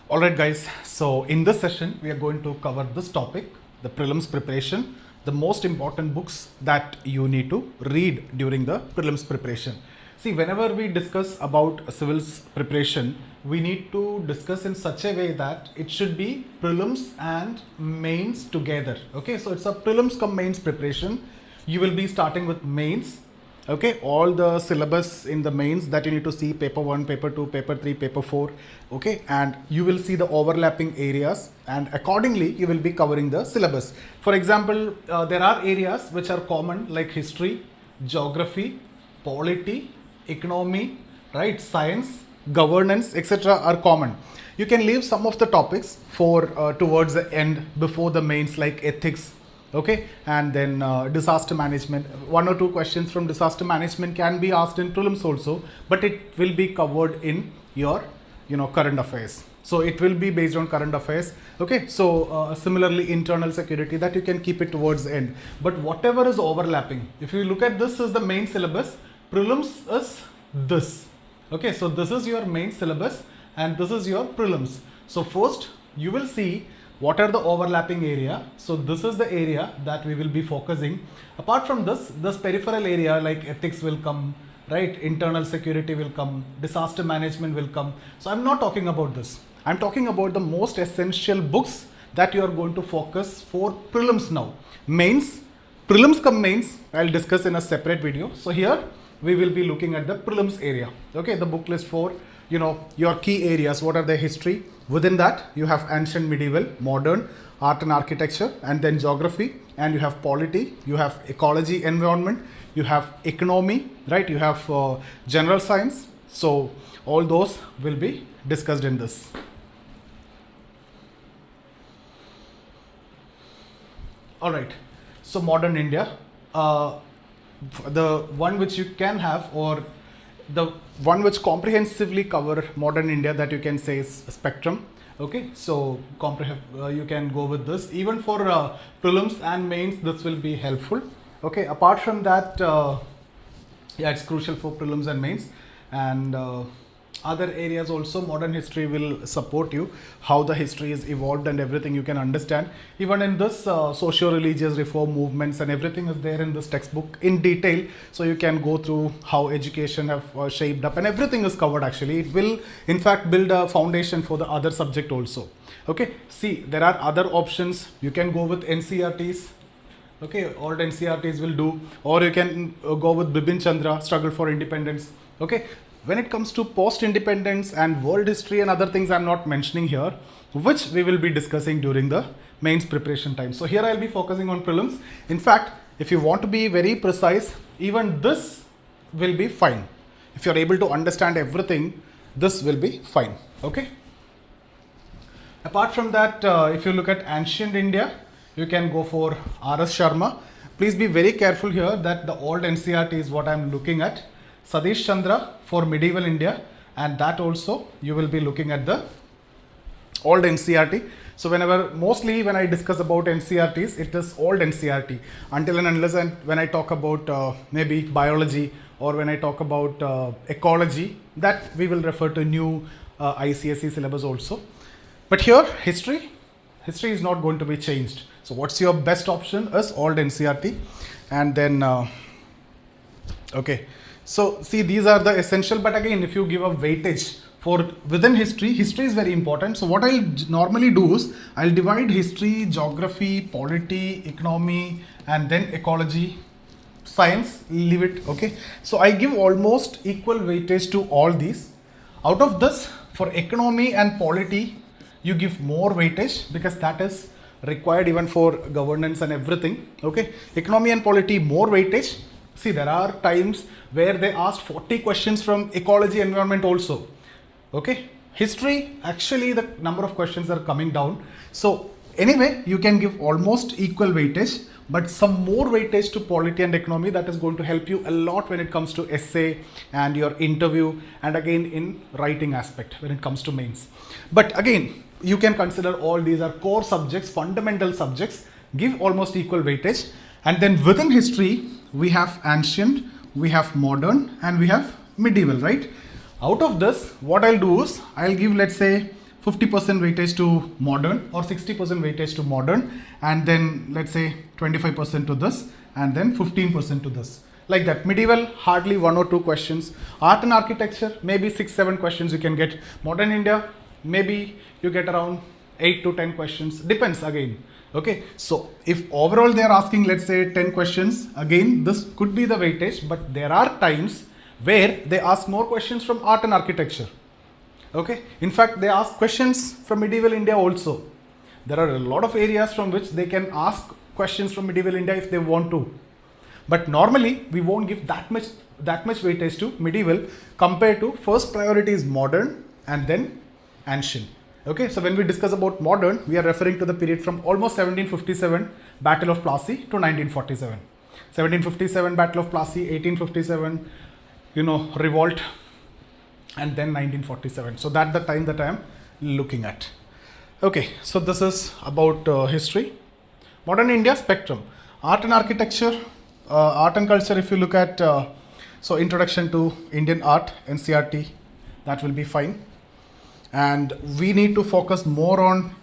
Alright guys, so in this session we are going to cover this topic, the prelims preparation, the most important books that you need to read during the prelims preparation. See, whenever we discuss about civils preparation, we need to discuss in such a way that it should be prelims and mains together. Okay, so it's a prelims cum mains preparation. You will be starting with mains. Okay, all the syllabus in the mains that you need to see, paper 1, paper 2, paper 3, paper 4. Okay, and you will see the overlapping areas, and accordingly you will be covering the syllabus. For example, there are areas which are common like history, geography, polity, economy, right, science, governance, etc. are common. You can leave some of the topics for towards the end before the mains, like ethics. Okay, and then disaster management. One or two questions from disaster management can be asked in prelims also, but it will be covered in your current affairs. So it will be based on current affairs. Okay, so similarly internal security, that you can keep it towards the end. But whatever is overlapping, if you look at this is the main syllabus, prelims is this. Okay, so this is your main syllabus and this is your prelims. So first you will see what are the overlapping area. So this is the area that we will be focusing. Apart from this peripheral area like ethics will come, right, internal security will come, disaster management will come. So I'm not talking about this. I'm talking about the most essential books that you are going to focus for prelims now. Mains, prelims cum mains, I'll discuss in a separate video. So here we will be looking at the prelims area. Okay, the book list for your key areas. What are the history? Within that you have ancient, medieval, modern, art and architecture, and then geography, and you have polity, you have ecology, environment, you have economy, right, you have general science. So all those will be discussed in this. All right, so modern India, the one which you can have, or the one which comprehensively cover modern India, that you can say is spectrum. Okay, so you can go with this. Even for prelims and mains, this will be helpful. Okay, apart from that, yeah, it's crucial for prelims and mains, and other areas also. Modern history will support you, how the history is evolved and everything you can understand. Even in this socio-religious reform movements and everything is there in this textbook in detail, so you can go through how education have shaped up, and everything is covered. Actually, it will in fact build a foundation for the other subject also. Okay, see, there are other options. You can go with NCERTs. Okay, old NCERTs will do, or you can go with Bipin Chandra, Struggle for Independence. Okay, when it comes to post-independence and world history and other things I'm not mentioning here, which we will be discussing during the mains preparation time. So here I'll be focusing on prelims. In fact, if you want to be very precise, even this will be fine. If you're able to understand everything, this will be fine. Okay. Apart from that, if you look at ancient India, you can go for R.S. Sharma. Please be very careful here that the old NCERT is what I'm looking at. Satish Chandra for medieval India, and that also you will be looking at the old NCERT. So mostly when I discuss about NCERTs, it is old NCERT, until and unless when I talk about maybe biology, or when I talk about ecology, that we will refer to new ICSE syllabus also. But here history is not going to be changed. So what's your best option is old NCERT. And then okay, so see, these are the essential, but again, if you give a weightage for within history is very important. So what I'll normally do is I'll divide history, geography, polity, economy, and then ecology, science, leave it. Okay, so I give almost equal weightage to all these. Out of this, for economy and polity, you give more weightage because that is required even for governance and everything. Okay, economy and polity, more weightage. See, there are times where they asked 40 questions from ecology, environment also. Okay, history, actually the number of questions are coming down. So anyway, you can give almost equal weightage, but some more weightage to polity and economy. That is going to help you a lot when it comes to essay and your interview, and again in writing aspect when it comes to mains. But again, you can consider all these are core subjects, fundamental subjects, give almost equal weightage. And then within history, we have ancient, we have modern, and we have medieval, right? Out of this, what I'll do is I'll give, let's say, 50% weightage to modern or 60% weightage to modern, and then let's say 25% to this, and then 15% to this. Like that. Medieval, hardly 1 or 2 questions. Art and architecture, maybe 6-7 questions you can get. Modern India, maybe you get around 8 to 10 questions. Depends again. Okay, so if overall they are asking, let's say 10 questions, again this could be the weightage, but there are times where they ask more questions from art and architecture. Okay, in fact they ask questions from medieval India also. There are a lot of areas from which they can ask questions from medieval India if they want to. But normally we won't give that much weightage to medieval compared to first priority is modern and then ancient. Okay, so when we discuss about modern, we are referring to the period from almost 1757 Battle of Plassey to 1947. 1757 Battle of Plassey, 1857, revolt, and then 1947. So that's the time that I am looking at. Okay, so this is about history. Modern India spectrum. Art and architecture, art and culture, if you look at, so introduction to Indian art, NCERT, that will be fine. And we need to focus more on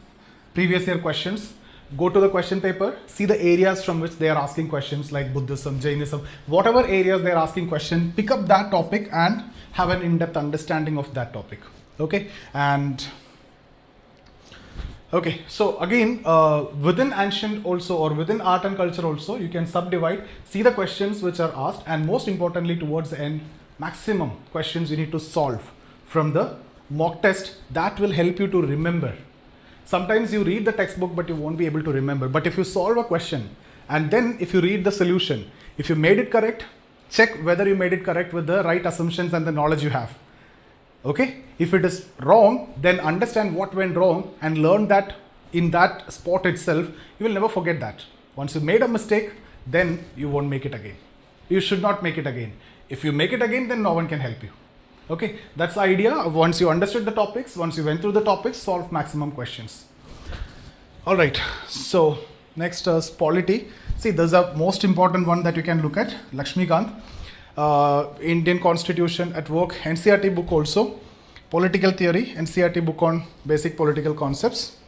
previous year questions. Go to the question paper, see the areas from which they are asking questions like Buddhism, Jainism, whatever areas they are asking questions, pick up that topic and have an in-depth understanding of that topic. Okay, and okay, so again, within ancient also or within art and culture also, you can subdivide, see the questions which are asked, and most importantly towards the end, maximum questions you need to solve from the mock test. That will help you to remember. Sometimes you read the textbook but you won't be able to remember, but if you solve a question and then if you read the solution, if you made it correct, check whether you made it correct with the right assumptions and the knowledge you have. Okay, if it is wrong, then understand what went wrong and learn that in that spot itself. You will never forget that. Once you made a mistake, then you won't make it again. You should not make it again. If you make it again, then no one can help you. Okay, that's the idea. Once you understood the topics, once you went through the topics, solve maximum questions. All right, so next is polity. See, there's a most important one that you can look at, Lakshmikant. Indian Constitution at work, NCERT book also, political theory, NCERT book on basic political concepts.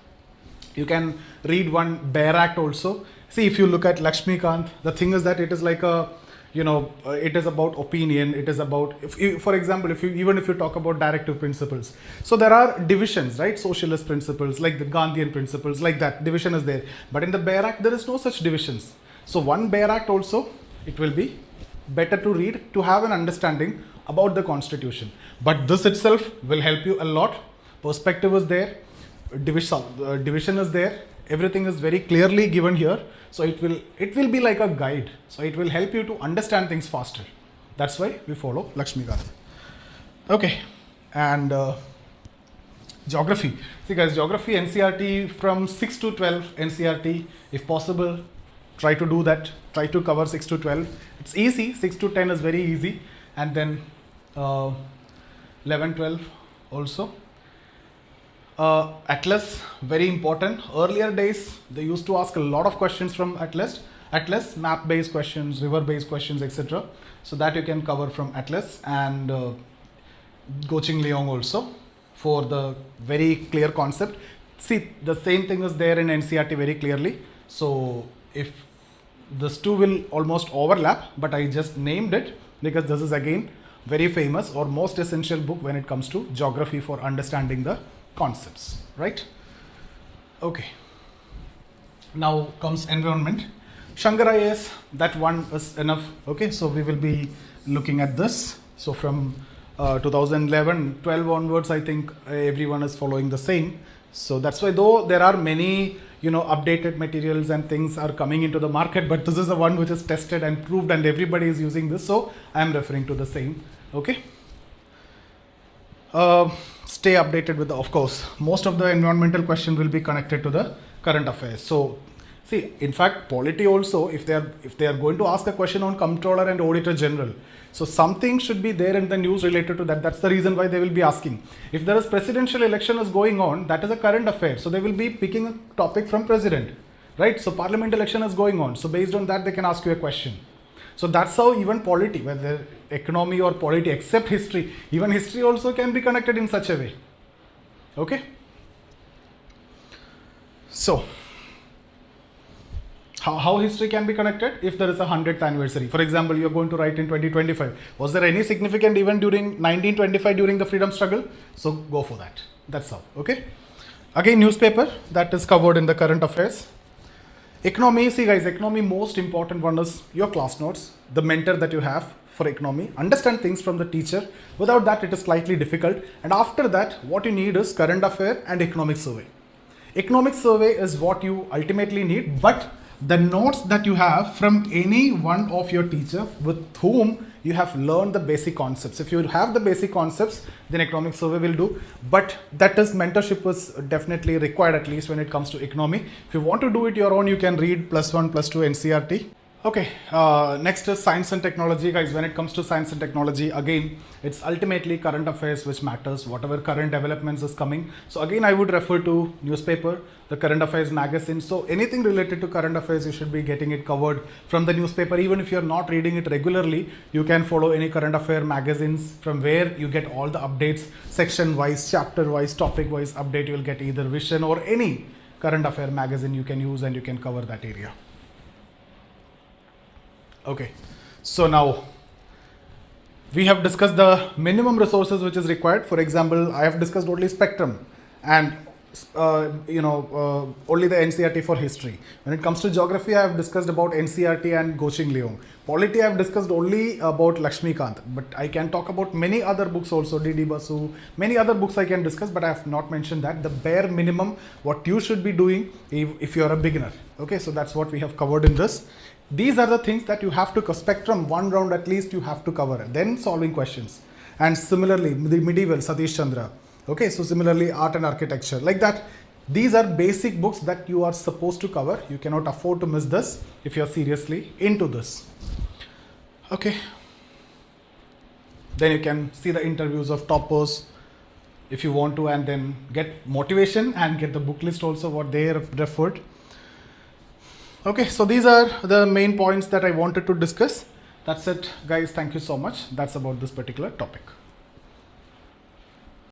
You can read one Bear Act also. See, if you look at Lakshmikant, the thing is that it is like a, it is about opinion. It is about, for example, even if you talk about directive principles. So there are divisions, right? Socialist principles, like the Gandhian principles, like that. Division is there. But in the Bear Act, there is no such divisions. So one Bear Act also, it will be better to read to have an understanding about the constitution. But this itself will help you a lot. Perspective is there. Division is there. Everything is very clearly given here. So it will be like a guide. So it will help you to understand things faster. That's why we follow Lakshmikant. Okay, and geography. See guys, geography, NCERT from 6 to 12 NCERT, if possible, try to do that. Try to cover 6 to 12. It's easy. 6 to 10 is very easy. And then 11, 12 also. Atlas, very important. Earlier days, they used to ask a lot of questions from Atlas. Atlas, map-based questions, river-based questions, etc. So that you can cover from Atlas, and Goching Leong also for the very clear concept. See, the same thing is there in NCERT very clearly. So if these two will almost overlap, but I just named it because this is again very famous or most essential book when it comes to geography for understanding the concepts, right? Okay. Now comes environment. Shankar IAS, that one is enough. Okay, so we will be looking at this. So from 2011, 12 onwards, I think everyone is following the same. So that's why, though there are many, updated materials and things are coming into the market, but this is the one which is tested and proved and everybody is using this. So I am referring to the same. Okay. Stay updated with of course, most of the environmental question will be connected to the current affairs. So see, in fact, polity also, if they are going to ask a question on comptroller and auditor general, so something should be there in the news related to that. That's the reason why they will be asking. If there is presidential election is going on, that is a current affair. So they will be picking a topic from president, right? So parliament election is going on. So based on that, they can ask you a question. So that's how even polity, whether economy or polity, except history, even history also can be connected in such a way. Okay. So how history can be connected? If there is a 100th anniversary, for example, you're going to write in 2025, was there any significant event during 1925 during the freedom struggle? So go for that. That's how. Okay. Again, newspaper, that is covered in the current affairs. Economy, see guys, economy, most important one is your class notes, the mentor that you have for economy. Understand things from the teacher. Without that, it is slightly difficult. And after that, what you need is current affair and economic survey. Economic survey is what you ultimately need, but the notes that you have from any one of your teacher with whom you have learned the basic concepts. If you have the basic concepts, then economic survey will do. But that is, mentorship was definitely required, at least when it comes to economy. If you want to do it your own, you can read +1, +2 NCERT. Okay, next is science and technology, guys. When it comes to science and technology, again, it's ultimately current affairs which matters, whatever current developments is coming. So again, I would refer to newspaper, the current affairs magazine. So anything related to current affairs, you should be getting it covered from the newspaper. Even if you're not reading it regularly, you can follow any current affair magazines from where you get all the updates, section wise, chapter wise, topic wise update. You'll get either Vision or any current affair magazine you can use, and you can cover that area. Okay, so now we have discussed the minimum resources which is required. For example, I have discussed only spectrum and only the NCERT for history. When it comes to geography, I have discussed about NCERT and Goching Leong. Polity, I have discussed only about Lakshmikant, but I can talk about many other books also, D.D. Basu, many other books I can discuss, but I have not mentioned that. The bare minimum, what you should be doing if you are a beginner. Okay, so that's what we have covered in this. These are the things that you have to, spectrum, one round at least you have to cover, then solving questions. And similarly, the medieval, Satish Chandra. Okay, so similarly, art and architecture, like that. These are basic books that you are supposed to cover. You cannot afford to miss this if you are seriously into this. Okay. Then you can see the interviews of toppers if you want to, and then get motivation and get the book list also, what they referred. Okay, so these are the main points that I wanted to discuss. That's it, guys. Thank you so much. That's about this particular topic.